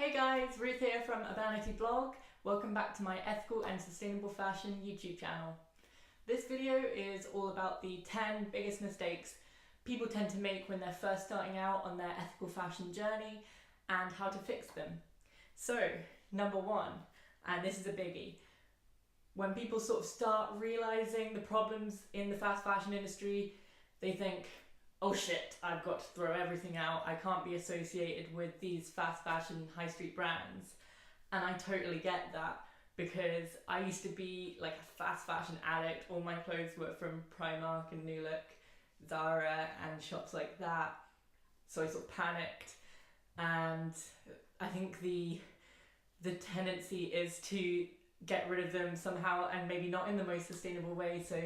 Hey guys, Ruth here from Urbanity blog. Welcome back to my ethical and sustainable fashion YouTube channel. This video is all about the 10 biggest mistakes people tend to make when they're first starting out on their ethical fashion journey and how to fix them. So, number one, and this is a biggie, when people sort of start realizing the problems in the fast fashion industry, they think, oh shit, I've got to throw everything out. I can't be associated with these fast fashion high street brands. And I totally get that because I used to be like a fast fashion addict. All my clothes were from Primark and New Look, Zara and shops like that. So I sort of panicked. And I think the tendency is to get rid of them somehow and maybe not in the most sustainable way. So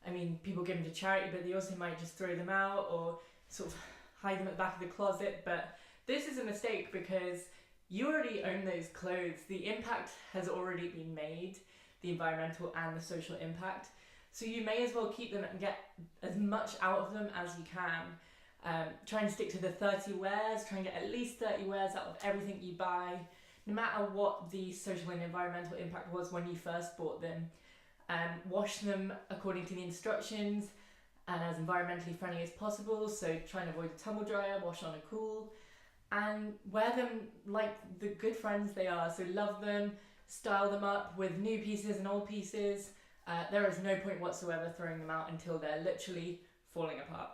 I mean, people give them to charity, but they also might just throw them out or sort of hide them at the back of the closet. But this is a mistake because you already own those clothes. The impact has already been made, the environmental and the social impact. So you may as well keep them and get as much out of them as you can. Try and stick to the 30 wears, try and get at least 30 wears out of everything you buy, no matter what the social and environmental impact was when you first bought them. Wash them according to the instructions and as environmentally friendly as possible, so try and avoid a tumble dryer, wash on a cool, and wear them like the good friends they are. So love them, style them up with new pieces and old pieces. There is no point whatsoever throwing them out until they're literally falling apart.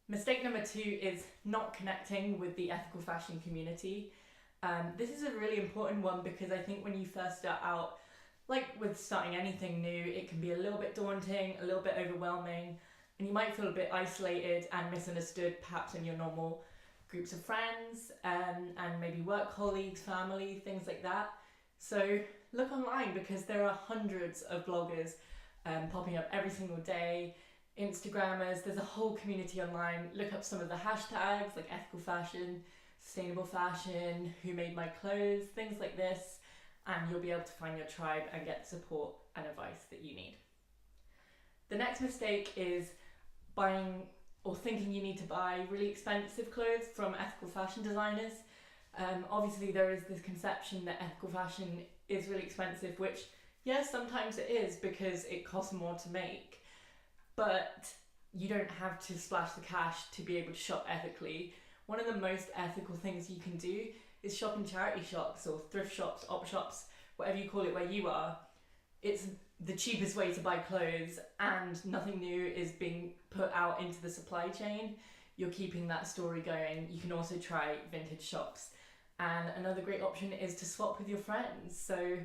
Mistake number 2 is not connecting with the ethical fashion community. This is a really important one because I think when you first start out, like with starting anything new, it can be a little bit daunting, a little bit overwhelming, and you might feel a bit isolated and misunderstood perhaps in your normal groups of friends and maybe work colleagues, family, things like that. So look online because there are hundreds of bloggers popping up every single day, Instagrammers, there's a whole community online. Look up some of the hashtags like ethical fashion, sustainable fashion, who made my clothes, things like this. And you'll be able to find your tribe and get the support and advice that you need. The next mistake is buying or thinking you need to buy really expensive clothes from ethical fashion designers. Obviously there is this conception that ethical fashion is really expensive, which yes, sometimes it is because it costs more to make, but you don't have to splash the cash to be able to shop ethically. One of the most ethical things you can do is shop in charity shops or thrift shops, op shops, whatever you call it where you are. It's the cheapest way to buy clothes and nothing new is being put out into the supply chain. You're keeping that story going. You can also try vintage shops. And another great option is to swap with your friends. So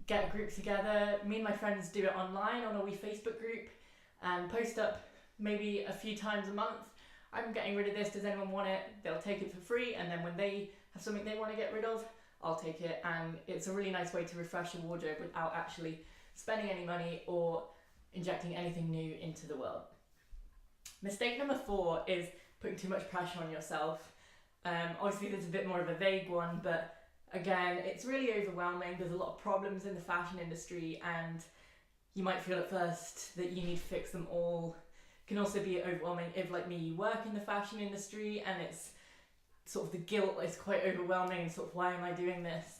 get a group together. Me and my friends do it online on a wee Facebook group and post up maybe a few times a month. I'm getting rid of this, does anyone want it? They'll take it for free, and then when they have something they want to get rid of, I'll take it. And it's a really nice way to refresh your wardrobe without actually spending any money or injecting anything new into the world. Mistake number 4 is putting too much pressure on yourself. Obviously there's a bit more of a vague one, but again, it's really overwhelming. There's a lot of problems in the fashion industry and you might feel at first that you need to fix them all. Can also be overwhelming if, like me, you work in the fashion industry and it's sort of the guilt is quite overwhelming and sort of why am I doing this?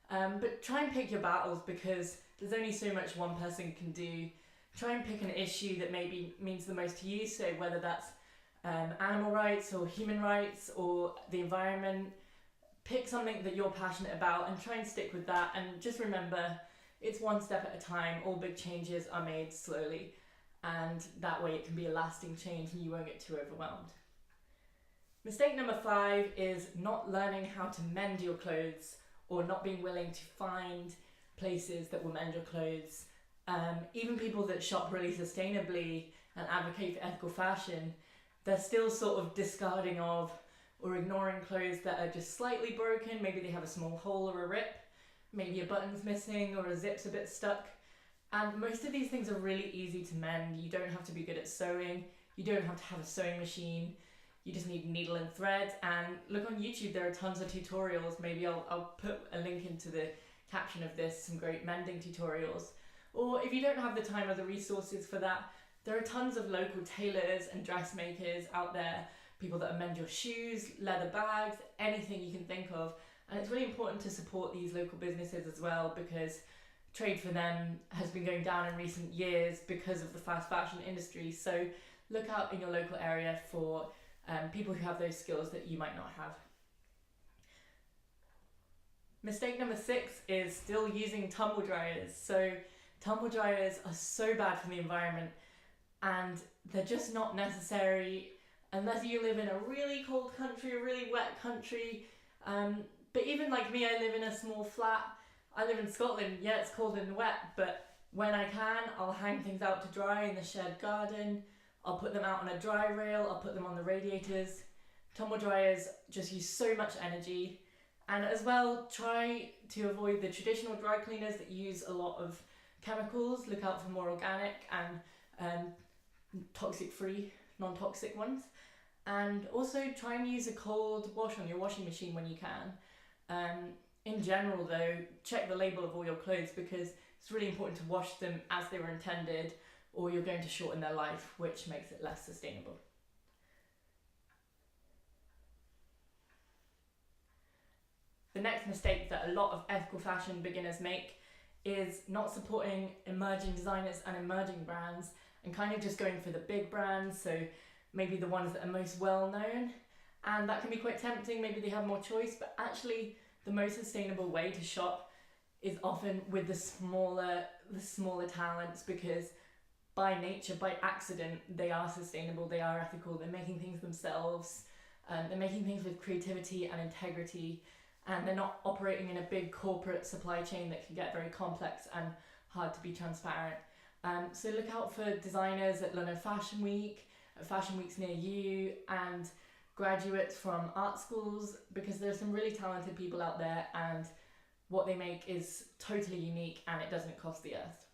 But try and pick your battles because there's only so much one person can do. Try and pick an issue that maybe means the most to you, so whether that's animal rights or human rights or the environment. Pick something that you're passionate about and try and stick with that, and just remember it's one step at a time. All big changes are made slowly. And that way it can be a lasting change and you won't get too overwhelmed. Mistake number 5 is not learning how to mend your clothes or not being willing to find places that will mend your clothes. Even people that shop really sustainably and advocate for ethical fashion, they're still sort of discarding of or ignoring clothes that are just slightly broken. Maybe they have a small hole or a rip, maybe a button's missing or a zip's a bit stuck. And most of these things are really easy to mend. You don't have to be good at sewing. You don't have to have a sewing machine. You just need needle and thread. And look on YouTube, there are tons of tutorials. Maybe I'll put a link into the caption of this, some great mending tutorials. Or if you don't have the time or the resources for that, there are tons of local tailors and dressmakers out there people that amend your shoes, leather bags, anything you can think of. And it's really important to support these local businesses as well, because trade for them has been going down in recent years because of the fast fashion industry. So look out in your local area for people who have those skills that you might not have. Mistake number 6 is still using tumble dryers. So tumble dryers are so bad for the environment, and they're just not necessary unless you live in a really cold country, a really wet country. But even like me, I live in a small flat. I live in Scotland. Yeah, it's cold and wet, but when I can, I'll hang things out to dry in the shed garden. I'll put them out on a dry rail. I'll put them on the radiators. Tumble dryers just use so much energy. And as well, try to avoid the traditional dry cleaners that use a lot of chemicals. Look out for more organic and toxic-free, non-toxic ones. And also try and use a cold wash on your washing machine when you can. In general though, check the label of all your clothes, because it's really important to wash them as they were intended, or you're going to shorten their life, which makes it less sustainable. The next mistake that a lot of ethical fashion beginners make is not supporting emerging designers and emerging brands, and kind of just going for the big brands, so maybe the ones that are most well known. And that can be quite tempting, maybe they have more choice, but actually the most sustainable way to shop is often with the smaller talents, because by nature, by accident, they are sustainable, they are ethical, they're making things themselves, they're making things with creativity and integrity, and they're not operating in a big corporate supply chain that can get very complex and hard to be transparent. So look out for designers at London Fashion Week, at fashion weeks near you, and graduates from art schools, because there's some really talented people out there and what they make is totally unique and it doesn't cost the earth.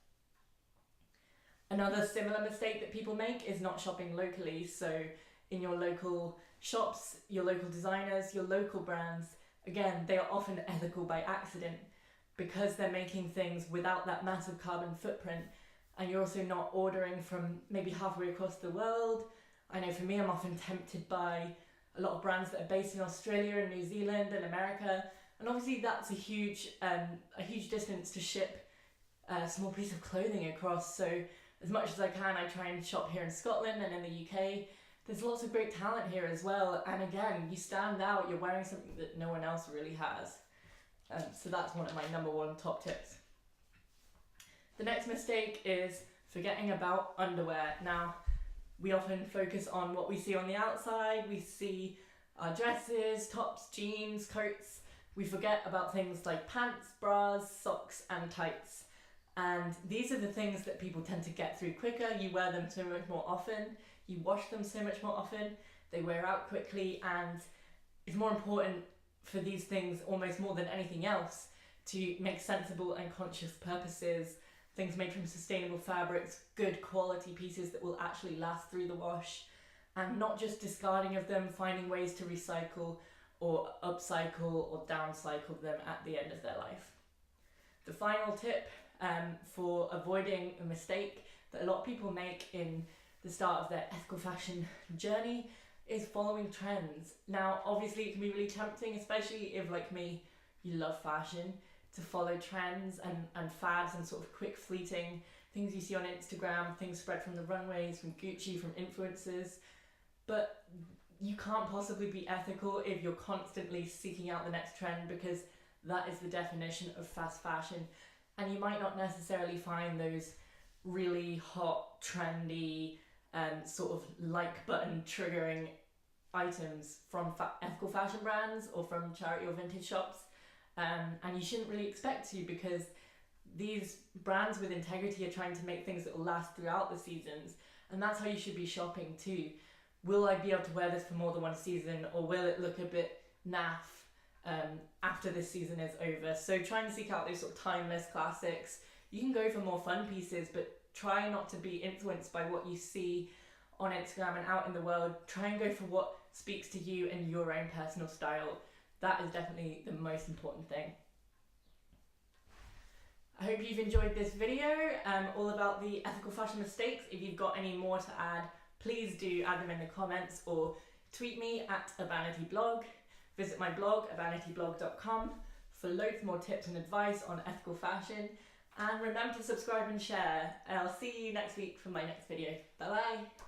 Another similar mistake that people make is not shopping locally. So in your local shops, your local designers, your local brands, again, they are often ethical by accident because they're making things without that massive carbon footprint, and you're also not ordering from maybe halfway across the world. I know for me, I'm often tempted by a lot of brands that are based in Australia and New Zealand and America, and obviously that's a huge distance to ship a small piece of clothing across. So as much as I can, I try and shop here in Scotland and in the UK. There's lots of great talent here as well, and again, you stand out, you're wearing something that no one else really has. So that's one of my number 1 top tips. The next mistake is forgetting about underwear. Now, we often focus on what we see on the outside. We see our dresses, tops, jeans, coats. We forget about things like pants, bras, socks, and tights. And these are the things that people tend to get through quicker. You wear them so much more often. You wash them so much more often. They wear out quickly, and it's more important for these things, almost more than anything else, to make sensible and conscious purchases. Things made from sustainable fabrics, good quality pieces that will actually last through the wash, and not just discarding of them, finding ways to recycle or upcycle or downcycle them at the end of their life. The final tip for avoiding a mistake that a lot of people make in the start of their ethical fashion journey is following trends. Now, obviously it can be really tempting, especially if, like me, you love fashion, to follow trends and fads and sort of quick fleeting things you see on Instagram, things spread from the runways, from Gucci, from influencers. But you can't possibly be ethical if you're constantly seeking out the next trend, because that is the definition of fast fashion. And you might not necessarily find those really hot, trendy, sort of like button triggering items from ethical fashion brands or from charity or vintage shops. And you shouldn't really expect to, because these brands with integrity are trying to make things that will last throughout the seasons, and that's how you should be shopping too. Will I be able to wear this for more than one season, or will it look a bit naff after this season is over? So try and seek out those sort of timeless classics. You can go for more fun pieces, but try not to be influenced by what you see on Instagram and out in the world. Try and go for what speaks to you and your own personal style. That is definitely the most important thing. I hope you've enjoyed this video all about the ethical fashion mistakes. If you've got any more to add, please do add them in the comments or Tweet me at UrbanityBlog. Visit my blog, urbanityblog.com, for loads more tips and advice on ethical fashion. And remember to subscribe and share. And I'll see you next week for my next video. Bye bye.